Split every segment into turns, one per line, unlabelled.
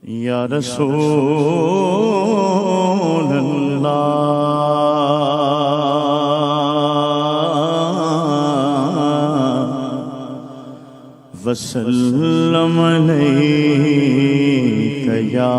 یا رسول اللہ وسلم علیک یا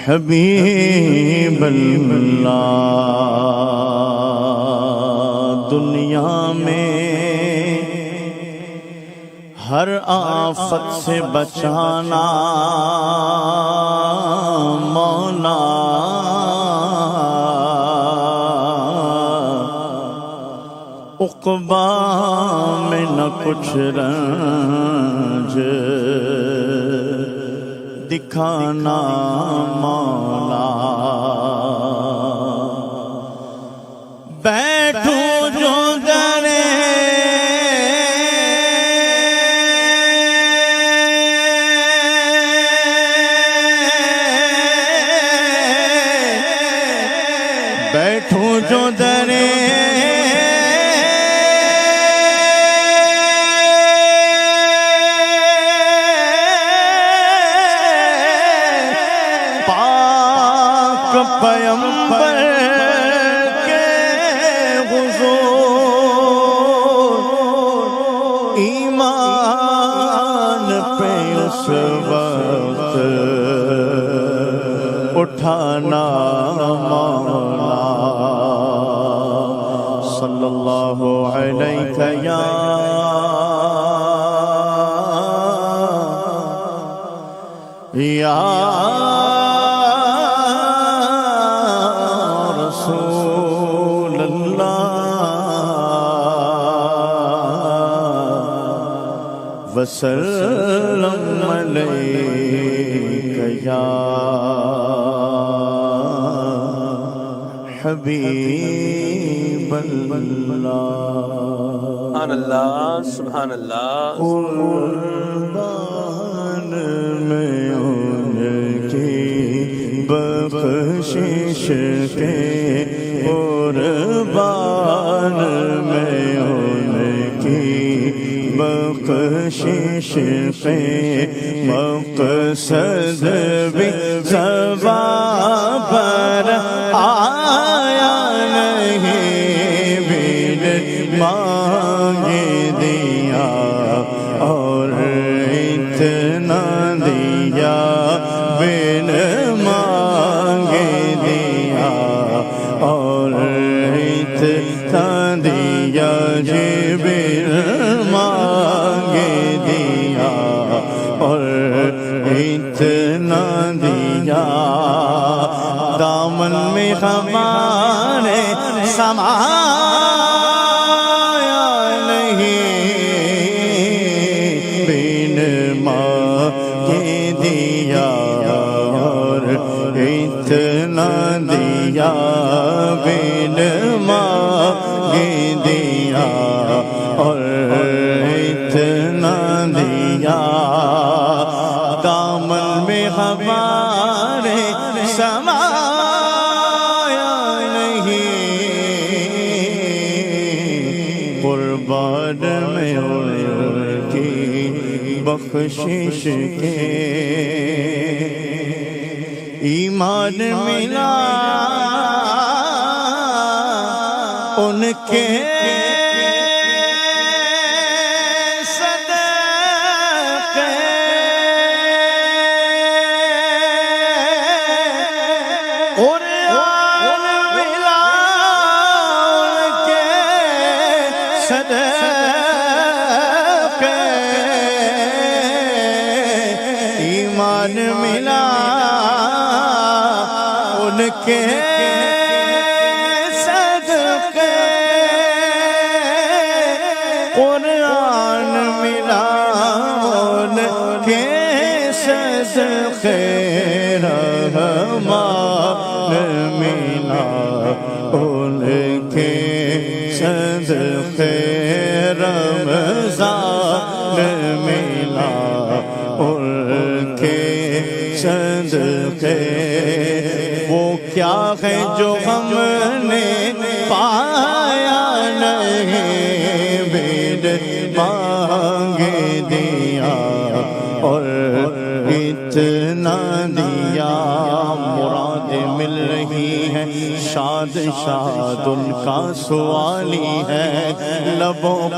حبیب اللہ دنیا میں ہر آفت سے بچانا مولا عقبہ میں نہ کچھ رنج دکھانا مولا بیٹھوں جو درے بیٹھوں جو درے پیمبر کے حضور ایمان پہ اس وقت اٹھانا مولا صلی اللہ علیہ یا رسول اللہ وسلم علیک یا حبیب اللہ
سبحان اللہ
قربان میں ان کی بخشش کے قربان میں ان کی بخشش پہ مقصد بھی زبان پر آیا نہیں بن مانگ دیا اور اتنا دیا بن مانگ دیا اور اتنا دیا جی بن مانگ دیا اور اتنا دیا دامن میں ہمارے سمایا نہیں بن مانگ دیا اور اتنا دیا بن مانگ دیا اور اتنا دیا دامن میں ہمارے سمایا نہیں قربان میں ان کی بخشش کے ایمان ملا ان کے ایمان ملا ان کے صدقے قرآن ملا ان کے صدقے رحمان ملا ان کے صدقے رمضان ملا ان کے صدقے وہ کیا ہے جو ہم ہے، شاد شاد ان کا سوالی ہے، لبوں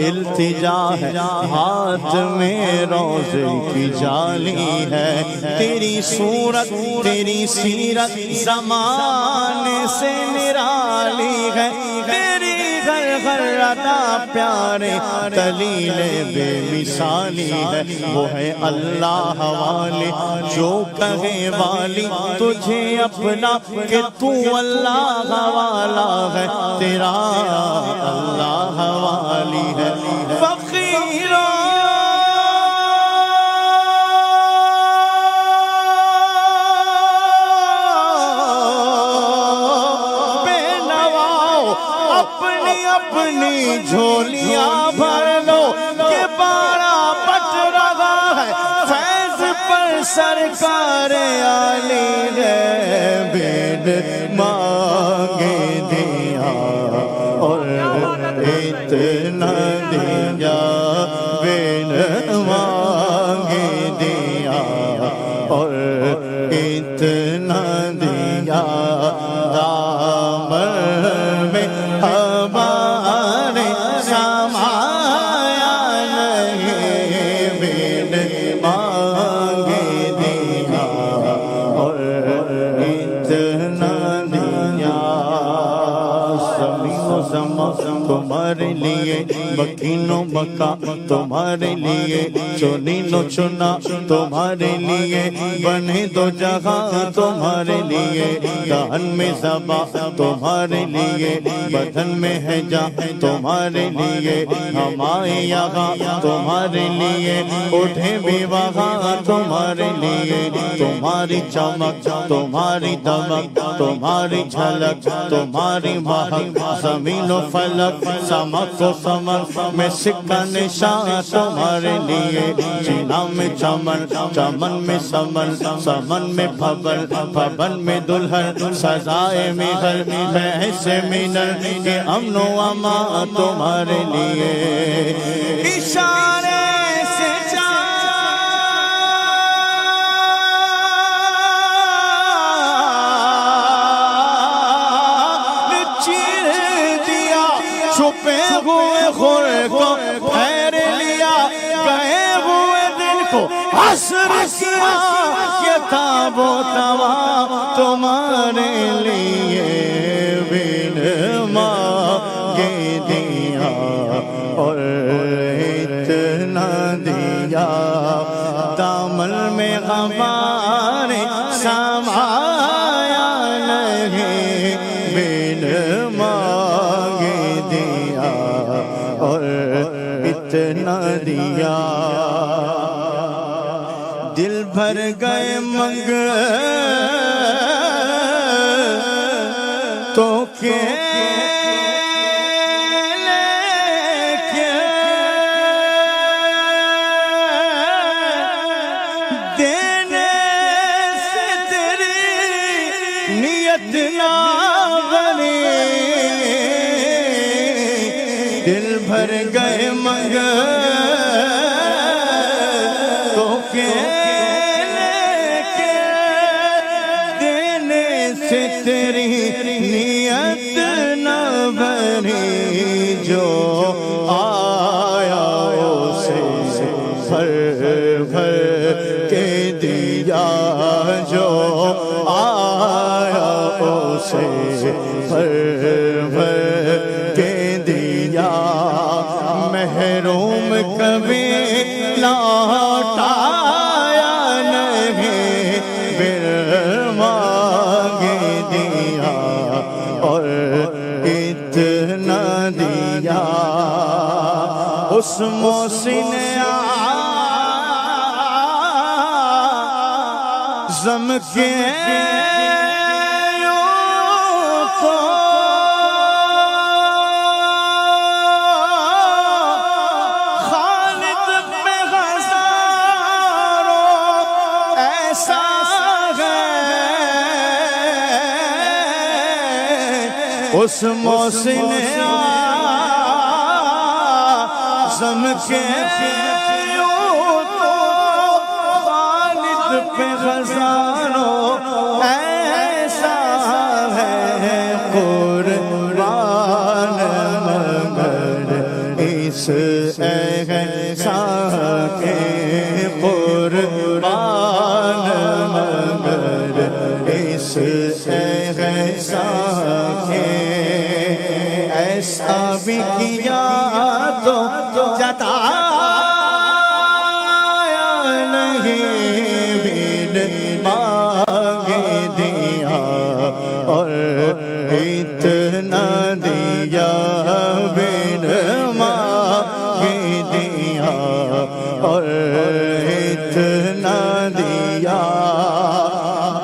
التجا ہے، ہاتھ میں روزے کی جالی ہے، تیری صورت تیری سیرت زمانے سے نرالی ہے، تیری گھر گھر ادا پیارے دلیل بے مثالی ہے، وہ ہے اللہ والی جو کہے والی تجھے اپنا کہ تو اللہ والا ہے، تیرا اللہ والی ہے، فقیروں اپنی جھولیاں بھر لو کہ بارہ بٹ رہا ہے، فیض پر سرکار عالی ہے، بھیڑ مانگے دیا اور اتنا دیا، بھیڑ مانگے دیا اور اتنا دیا، دامن میں ہمارے سمایا نہیں، بھیڑ مانگے دیا اور اتنا دیا، زمین و زمان تمہارے لیے، مکین و مکہ تمہارے لیے، چنین و چنا تمہارے لیے، بنے دو جہاں تمہارے لیے، دہن میں زباں تمہارے لیے، بدن میں ہے جان تمہارے لیے، ہمارے یہاں تمہارے لیے، اٹھے بھی وہاں تمہارے لیے، تمہاری چمک تمہاری دمک تمہاری جھلک تمہاری مہک، زمین و فلک سمک و سمک میں سکہ نشان تمہارے لیے، جینا میں چمن چمن میں سمن سمن میں پھبل پھبل میں دلہن، سزائے مہر بحث منر کے امن و امان تمہارے لیے، اشارے سے چھپے ہوئے خور کو پھیر لیا، گئے ہوئے دل کو حسر کیا، یہ تاب و توا تمہارے لیے، بن مانگے دیا اور اتنا دیا، دامن میں ہمارے سمایا نہیں، بن مانگے دیا اور اتنا دیا، دل بھر گئے منگ تو دینے سے تیری نیت نہ بنی، دل بھر گئے منگ تو دینے سے تیری نیت نہ بنی، جو آیا اسے بھر بھر کے دیا، جو آیا اسے بھر بھر کے دیا، محروم کبھی لوٹایا نہیں، پھر مانگے دیا اور اتنا دیا، اس محسن اعظم کے تو خالد میں ہزاروں ایسا ہے، اس محسن اعظم کے خالد پہ خزانوں ایسا ہے، سکے ایسا بھی کیا تو جتایا نہیں بن مانگے دیا اور اتنا دیا بن مانگے دیا اور اتنا دیا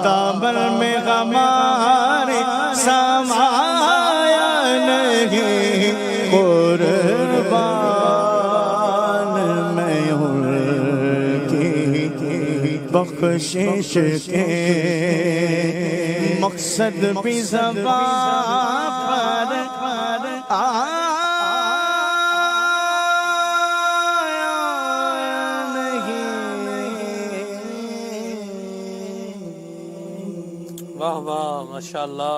دامن میں ہمارے سمایا نہیں قربان میں ان کی بخشش کے مقصد بھی زبان پر آیا نہیں۔
واہ واہ، ماشاءاللہ۔